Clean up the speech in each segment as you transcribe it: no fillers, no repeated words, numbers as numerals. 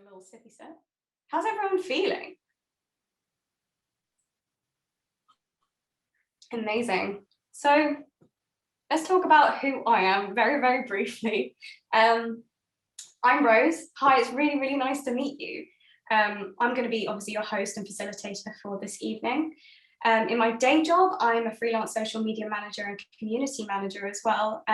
A little sippy sip. How's everyone feeling? Amazing. So let's talk about who I am very, very briefly. I'm Rose. Hi, it's really, really nice to meet you. I'm going to be obviously your host and facilitator for this evening. In my day job, I'm a freelance social media manager and community manager as well.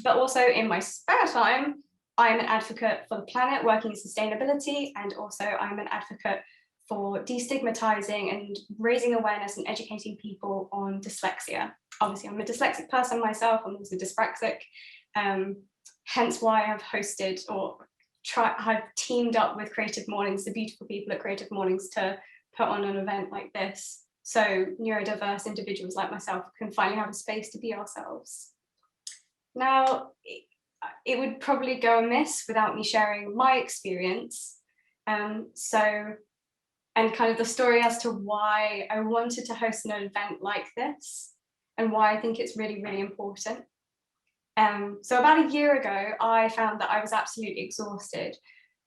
But also in my spare time, I'm an advocate for the planet, working in sustainability, and also I'm an advocate for destigmatizing and raising awareness and educating people on dyslexia. Obviously, I'm a dyslexic person myself. I'm also dyspraxic, hence why I've hosted I've teamed up with Creative Mornings, the beautiful people at Creative Mornings, to put on an event like this, so neurodiverse individuals like myself can finally have a space to be ourselves. Now, it would probably go amiss without me sharing my experience. And kind of the story as to why I wanted to host an event like this and why I think it's really, really important. So about a year ago, I found that I was absolutely exhausted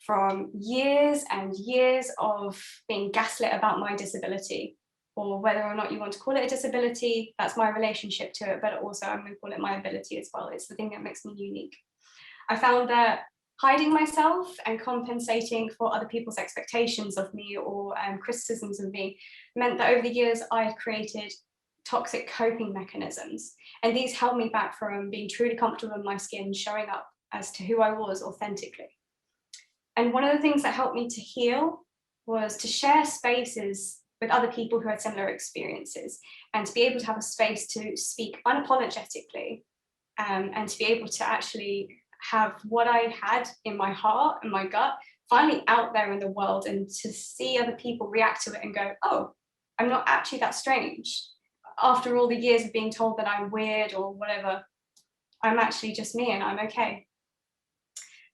from years and years of being gaslit about my disability, or whether or not you want to call it a disability. That's my relationship to it, but also I'm going to call it my ability as well. It's the thing that makes me unique. I found that hiding myself and compensating for other people's expectations of me or criticisms of me meant that over the years I had created toxic coping mechanisms, and these held me back from being truly comfortable in my skin, showing up as to who I was authentically. And one of the things that helped me to heal was to share spaces with other people who had similar experiences, and to be able to have a space to speak unapologetically, and to be able to actually have what I had in my heart and my gut finally out there in the world, and to see other people react to it and go, oh, I'm not actually that strange. After all the years of being told that I'm weird or whatever, I'm actually just me and I'm okay.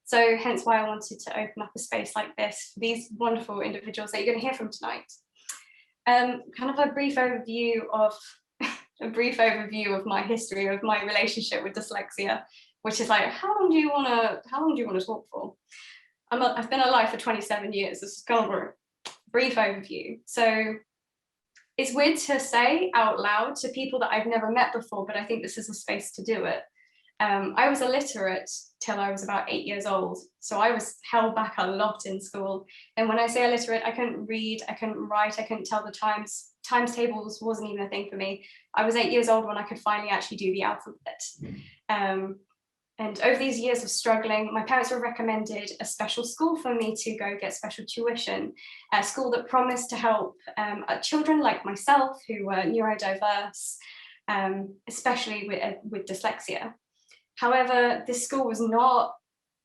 So hence why I wanted to open up a space like this for these wonderful individuals that you're going to hear from tonight. Kind of a brief overview of my history, of my relationship with dyslexia, which is like, how long do you want to talk for? I've been alive for 27 years. This is kind of a brief overview. So it's weird to say out loud to people that I've never met before, but I think this is a space to do it. I was illiterate till I was about 8 years old. So I was held back a lot in school. And when I say illiterate, I couldn't read, I couldn't write, I couldn't tell the times tables wasn't even a thing for me. I was 8 years old when I could finally actually do the alphabet. And over these years of struggling, my parents were recommended a special school for me to go get special tuition, a school that promised to help children like myself who were neurodiverse, especially with dyslexia. However, this school was not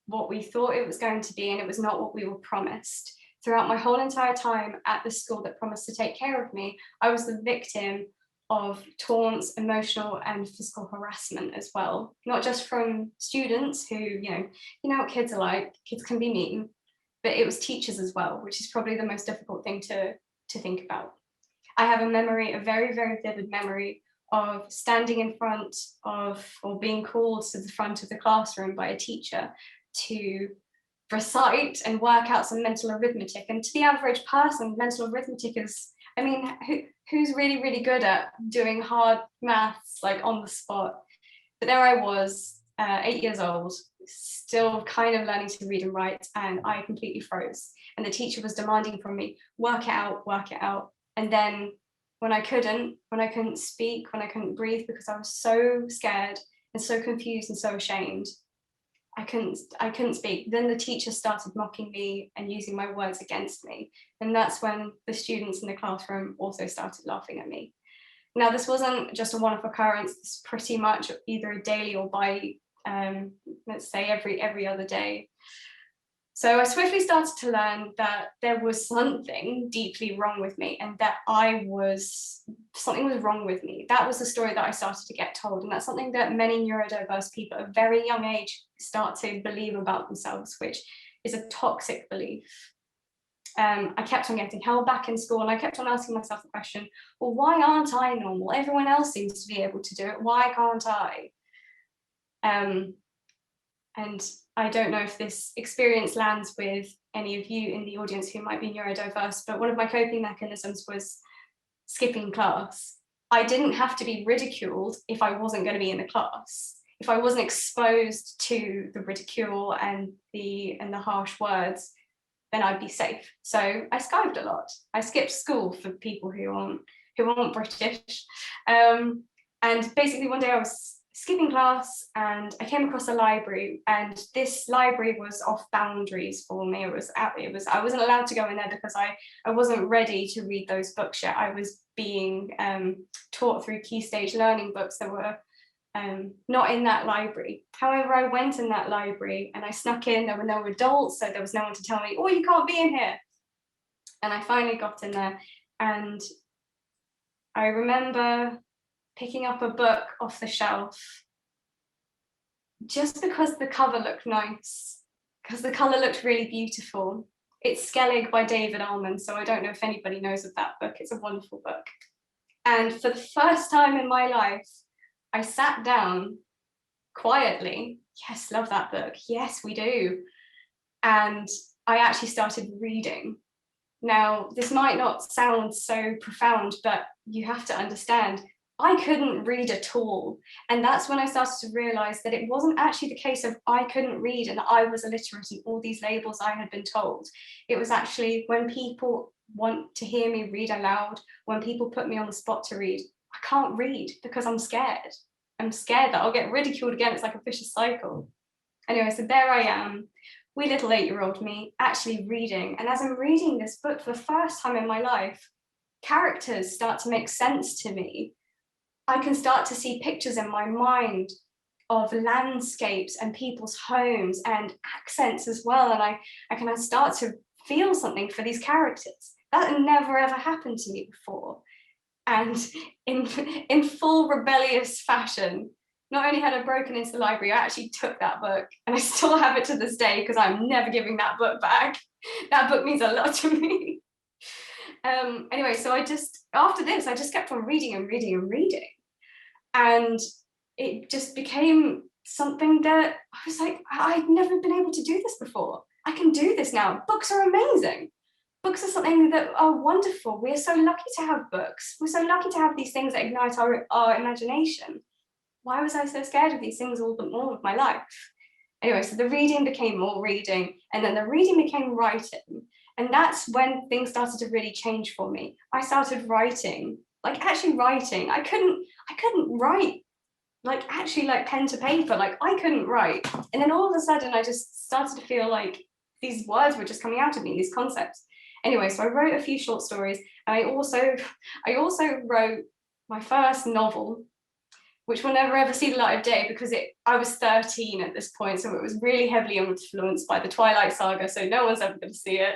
what we thought it was going to be, and it was not what we were promised. Throughout my whole entire time at the school that promised to take care of me, I was the victim of taunts, emotional and physical harassment as well. Not just from students who, you know what kids are like, kids can be mean, but it was teachers as well, which is probably the most difficult thing to think about. I have a very, very vivid memory of standing in front of, or being called to the front of the classroom by a teacher to recite and work out some mental arithmetic. And to the average person, mental arithmetic is, I mean, who's really, really good at doing hard maths like on the spot? But there I was, 8 years old, still kind of learning to read and write, and I completely froze. And the teacher was demanding from me, work it out. And then when I couldn't speak, when I couldn't breathe because I was so scared and so confused and so ashamed, I couldn't speak. Then the teacher started mocking me and using my words against me. And that's when the students in the classroom also started laughing at me. Now, this wasn't just a one-off occurrence. This is pretty much either a daily or let's say every other day. So I swiftly started to learn that there was something deeply wrong with me, and that something was wrong with me. That was the story that I started to get told. And that's something that many neurodiverse people at a very young age start to believe about themselves, which is a toxic belief. I kept on getting held back in school, and I kept on asking myself the question, well, why aren't I normal? Everyone else seems to be able to do it. Why can't I? And I don't know if this experience lands with any of you in the audience who might be neurodiverse, but one of my coping mechanisms was skipping class. I didn't have to be ridiculed if I wasn't going to be in the class. If I wasn't exposed to the ridicule and the harsh words, then I'd be safe. So I skived a lot. I skipped school for people who aren't British. And basically one day I was skipping class and I came across a library, and this library was off boundaries for me. I wasn't allowed to go in there because I wasn't ready to read those books yet. I was being taught through key stage learning books that were not in that library. However, I went in that library and I snuck in. There were no adults, so there was no one to tell me, oh, you can't be in here. And I finally got in there, and I remember picking up a book off the shelf just because the cover looked nice, because the color looked really beautiful. It's Skellig by David Almond, so I don't know if anybody knows of that book. It's a wonderful book. And for the first time in my life, I sat down quietly. Yes, love that book. Yes, we do. And I actually started reading. Now, this might not sound so profound, but you have to understand, I couldn't read at all. And that's when I started to realize that it wasn't actually the case of I couldn't read and I was illiterate and all these labels I had been told. It was actually when people want to hear me read aloud, when people put me on the spot to read, I can't read because I'm scared. I'm scared that I'll get ridiculed again. It's like a vicious cycle. Anyway, so there I am, wee little 8-year-old me, actually reading. And as I'm reading this book for the first time in my life, characters start to make sense to me. I can start to see pictures in my mind of landscapes and people's homes and accents as well. And I can start to feel something for these characters. That had never ever happened to me before. And in full rebellious fashion, not only had I broken into the library, I actually took that book, and I still have it to this day because I'm never giving that book back. That book means a lot to me. Anyway, so after this, I just kept on reading and reading and reading. And it just became something that I was like, I'd never been able to do this before. I can do this now. Books are amazing. Books are something that are wonderful. We are so lucky to have books. We're so lucky to have these things that ignite our imagination. Why was I so scared of these things all the more of my life? Anyway, so the reading became more reading, and then the reading became writing. And that's when things started to really change for me. I started writing, like actually writing. I couldn't write, like actually like pen to paper, like I couldn't write. And then all of a sudden I just started to feel like these words were just coming out of me, these concepts. Anyway, so I wrote a few short stories, and I also wrote my first novel, which will never ever see the light of day because I was 13 at this point, so it was really heavily influenced by the Twilight Saga, so no one's ever going to see it.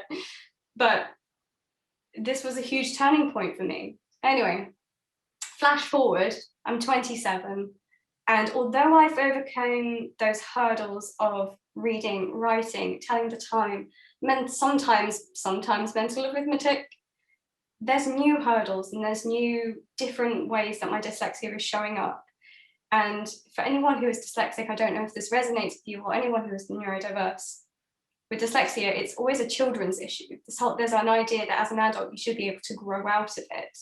But this was a huge turning point for me. Anyway, flash forward, I'm 27, and although I've overcome those hurdles of reading, writing, telling the time, meant sometimes mental arithmetic, there's new hurdles and there's new different ways that my dyslexia is showing up. And for anyone who is dyslexic, I don't know if this resonates with you, or anyone who is neurodiverse, with dyslexia, it's always a children's issue. There's an idea that as an adult, you should be able to grow out of it.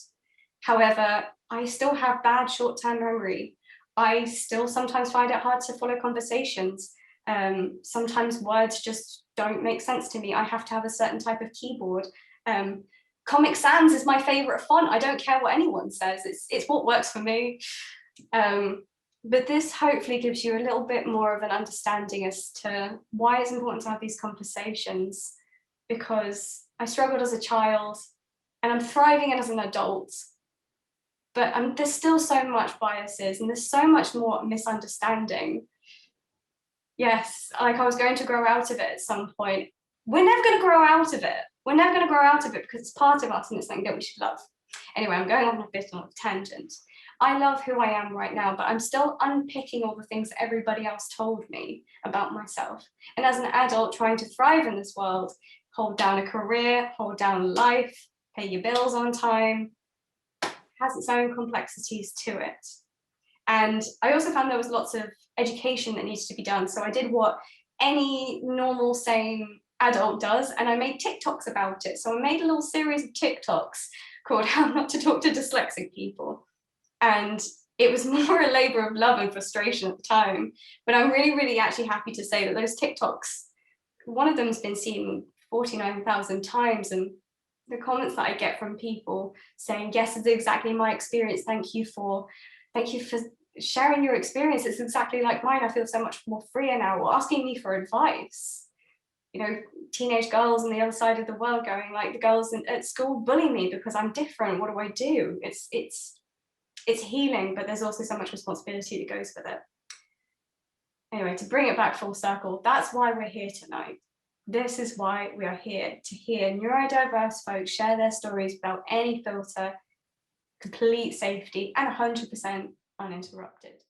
However, I still have bad short-term memory. I still sometimes find it hard to follow conversations. Sometimes words just don't make sense to me. I have to have a certain type of keyboard. Comic Sans is my favorite font. I don't care what anyone says. It's what works for me. But this hopefully gives you a little bit more of an understanding as to why it's important to have these conversations, because I struggled as a child and I'm thriving as an adult, but there's still so much biases and there's so much more misunderstanding. Yes, like I was going to grow out of it at some point. We're never going to grow out of it. We're never going to grow out of it because it's part of us and it's something that we should love. Anyway, I'm going on a bit on a tangent. I love who I am right now, but I'm still unpicking all the things that everybody else told me about myself. And as an adult trying to thrive in this world, hold down a career, hold down life, pay your bills on time, has its own complexities to it. And I also found there was lots of education that needs to be done. So I did what any normal, sane adult does, and I made TikToks about it. So I made a little series of TikToks called How Not to Talk to Dyslexic People. And it was more a labor of love and frustration at the time. But I'm really, really actually happy to say that those TikToks, one of them's been seen 49,000 times, and the comments that I get from people saying, yes, it's exactly my experience. Thank you for sharing your experience. It's exactly like mine. I feel so much more freer now, or asking me for advice. You know, teenage girls on the other side of the world going like, the girls at school bully me because I'm different. What do I do? It's healing, but there's also so much responsibility that goes with it. Anyway, to bring it back full circle, that's why we're here tonight. This is why we are here, to hear neurodiverse folks share their stories without any filter, complete safety, and 100% uninterrupted.